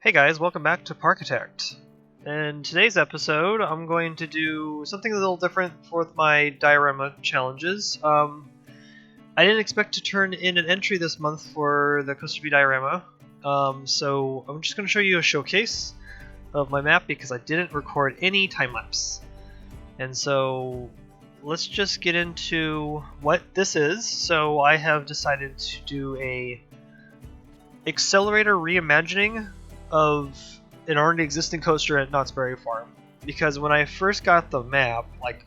Hey guys, welcome back to Parkitect. In today's episode, I'm going to do something a little different with my diorama challenges. I didn't expect to turn in an entry this month for the Coaster View diorama, so I'm just going to show you a showcase of my map because I didn't record any time-lapse. And so let's just get into what this is. So I have decided to do a Xcelerator reimagining of an already existing coaster at Knott's Berry Farm, because when I first got the map, like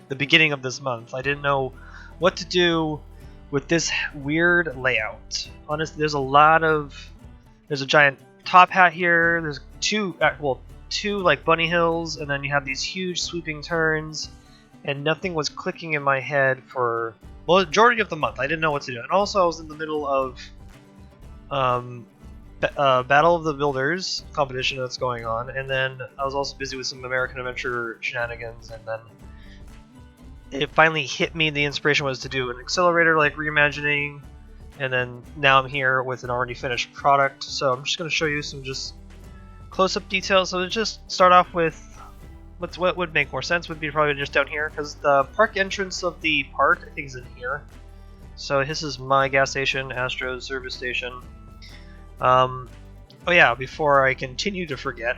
the beginning of this month, I didn't know what to do with this weird layout. Honestly, there's a giant top hat here. There's two like bunny hills, and then you have these huge sweeping turns, and nothing was clicking in my head for the majority of the month. I didn't know what to do, and also I was in the middle of Battle of the Builders competition that's going on, and then I was also busy with some American Adventure shenanigans, and then it finally hit me. The inspiration was to do an Xcelerator like reimagining, and then now I'm here with an already finished product. So I'm just going to show you some just close-up details. So to just start off with what would make more sense would be probably just down here, because the park entrance of the park I think is in here. So this is my gas station, Astro's service station. Oh yeah, before I continue to forget,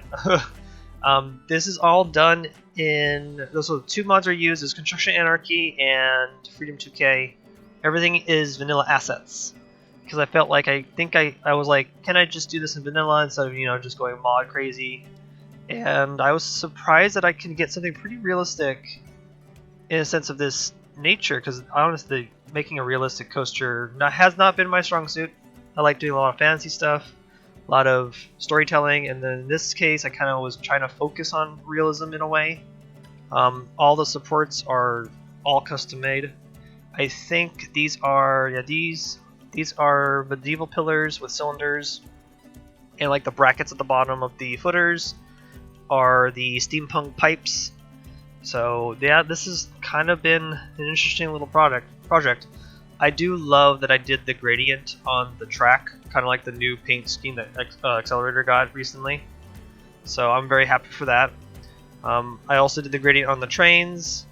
this is all done in, those are the two mods are used, is Construction Anarchy and Freedom 2K. Everything is vanilla assets, because I felt like, I was like, can I just do this in vanilla instead of, just going mod crazy? And I was surprised that I can get something pretty realistic in a sense of this nature, because honestly, making a realistic coaster has not been my strong suit. I like doing a lot of fantasy stuff, a lot of storytelling, and then in this case I kind of was trying to focus on realism in a way. All the supports are all custom made. I think these are these are medieval pillars with cylinders, and like the brackets at the bottom of the footers are the steampunk pipes. So yeah, this has kind of been an interesting little project. I do love that I did the gradient on the track, kind of like the new paint scheme that Xcelerator got recently. So I'm very happy for that. I also did the gradient on the trains,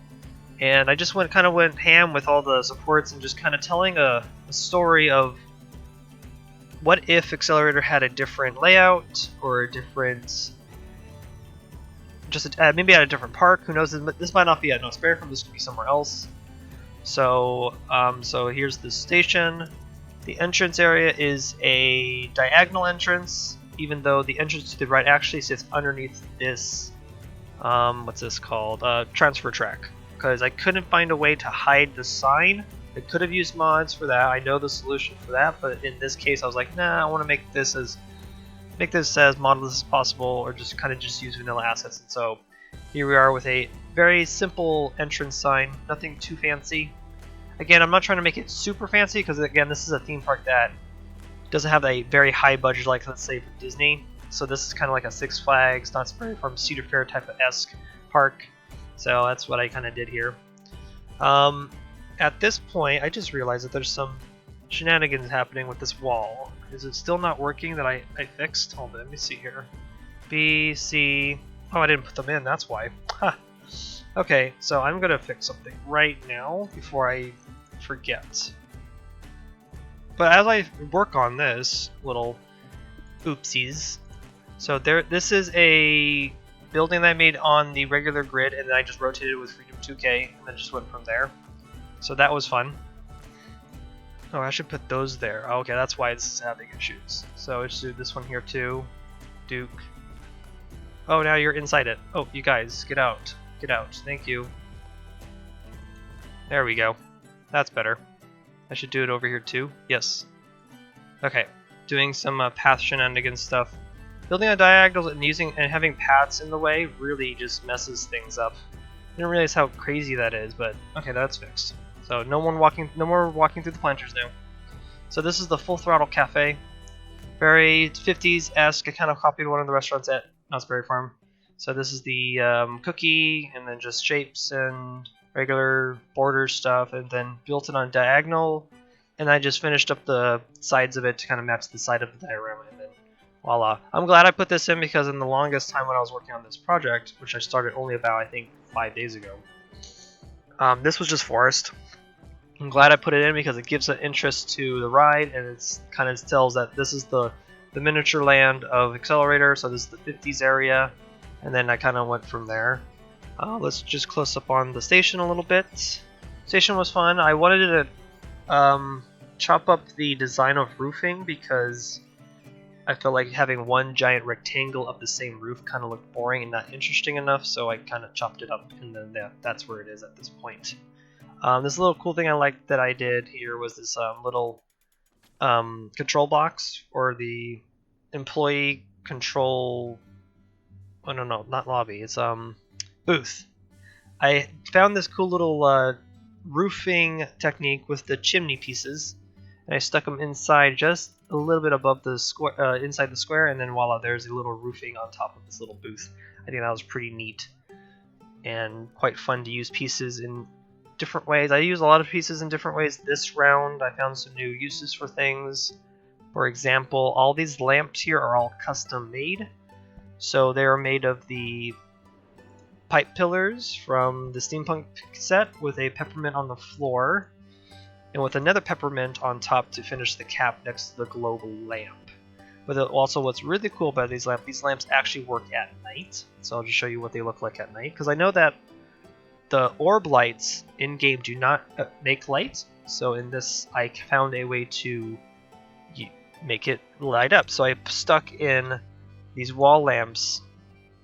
and I just went ham with all the supports and just kind of telling a story of what if Xcelerator had a different layout or a different, maybe at a different park. Who knows? This might not be at Knott's Berry Farm. This could be somewhere else. So, so here's the station. The entrance area is a diagonal entrance, even though the entrance to the right actually sits underneath this, what's this called? Transfer track. Because I couldn't find a way to hide the sign. I could have used mods for that. I know the solution for that, but in this case I was like, nah, I want to make this as modelless as possible, or just use vanilla assets. And so here we are with a very simple entrance sign, nothing too fancy. Again, I'm not trying to make it super fancy, because again, this is a theme park that doesn't have a very high budget like, let's say, for Disney. So this is kind of like a Six Flags, Knott's Berry Farm, Cedar Fair type of esque park. So that's what I kind of did here. At this point, I just realized that there's some shenanigans happening with this wall. Is it still not working that I fixed? Hold on, let me see here. B, C. Oh, I didn't put them in, that's why. Huh. Okay, so I'm gonna fix something right now before I forget. But as I work on this little oopsies, so this is a building that I made on the regular grid, and then I just rotated with Freedom 2K, and then just went from there. So that was fun. Oh, I should put those there. Oh, okay, that's why this is having issues. So let's do this one here too. Duke. Oh, now you're inside it. Oh, you guys, get out. Get out. Thank you. There we go. That's better. I should do it over here too. Yes. Okay. Doing some path shenanigans stuff. Building on diagonals and having paths in the way really just messes things up. I didn't realize how crazy that is, but okay, that's fixed. So no more walking through the planters now. So this is the Full Throttle Cafe. Very 50s-esque. I kind of copied one of the restaurants at Knott's Berry Farm. So this is the cookie, and then just shapes and regular border stuff, and then built it on diagonal, and I just finished up the sides of it to kind of match the side of the diorama, and then Voila. I'm glad I put this in because in the longest time when I was working on this project, which I started only about, I think, 5 days ago, this was just forest. I'm glad I put it in because it gives an interest to the ride, and it's kind of tells that this is the miniature land of Xcelerator, so this is the 50s area, and then I kind of went from there. Let's just close up on the station a little bit. Station was fun. I wanted to chop up the design of roofing because I felt like having one giant rectangle of the same roof kind of looked boring and not interesting enough, so I kind of chopped it up, and then that's where it is at this point. This little cool thing I liked that I did here was this little control box for the employee control. Oh no, not lobby. It's booth. I found this cool little roofing technique with the chimney pieces, and I stuck them inside just a little bit above the square, inside the square, and then voila, there's a little roofing on top of this little booth. I think that was pretty neat and quite fun to use pieces in different ways. I use a lot of pieces in different ways this round. I found some new uses for things. For example, all these lamps here are all custom made. So they're made of the pipe pillars from the steampunk set with a peppermint on the floor and with another peppermint on top to finish the cap next to the globe lamp. But also what's really cool about these lamps actually work at night. So I'll just show you what they look like at night, because I know that the orb lights in-game do not make light, so in this I found a way to make it light up. So I stuck in these wall lamps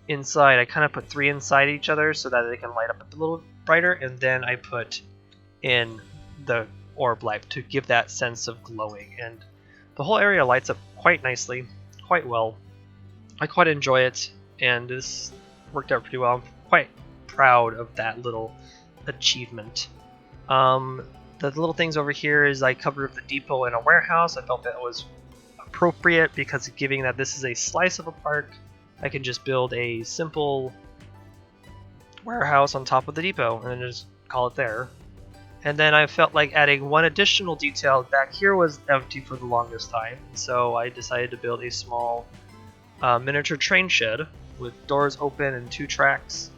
inside. I kind of put 3 inside each other so that they can light up a little brighter, and then I put in the orb light to give that sense of glowing. And the whole area lights up quite nicely, quite well. I quite enjoy it, and this worked out pretty well. I'm quite proud of that little achievement. The little things over here is I covered the depot in a warehouse. I felt that was appropriate because given that this is a slice of a park, I can just build a simple warehouse on top of the depot and then just call it there. And then I felt like adding one additional detail. Back here was empty for the longest time, so I decided to build a small miniature train shed with doors open and 2 tracks.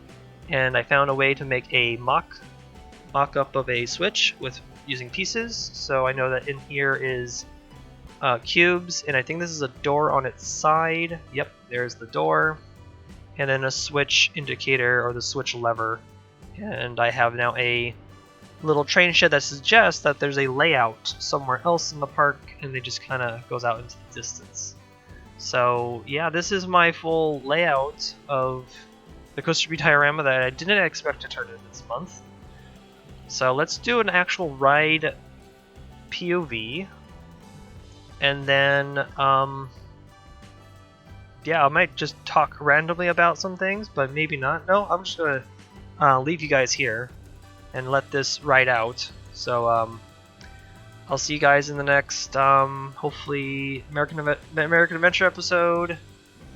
And I found a way to make a mock-up of a switch with using pieces. So I know that in here is cubes, and I think this is a door on its side. Yep, there's the door. And then a switch indicator, or the switch lever. And I have now a little train shed that suggests that there's a layout somewhere else in the park, and it just kind of goes out into the distance. So yeah, this is my full layout of the Coaster Speed diorama that I didn't expect to turn in this month. So let's do an actual ride POV, and then yeah, I might just talk randomly about some things, but maybe not. No, I'm just gonna leave you guys here and let this ride out. So I'll see you guys in the next hopefully American Adventure episode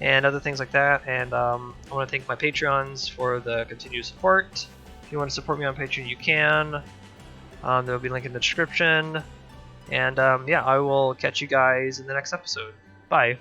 and other things like that. And I want to thank my Patreons for the continued support. If you want to support me on Patreon, you can. There will be a link in the description. And yeah, I will catch you guys in the next episode. Bye.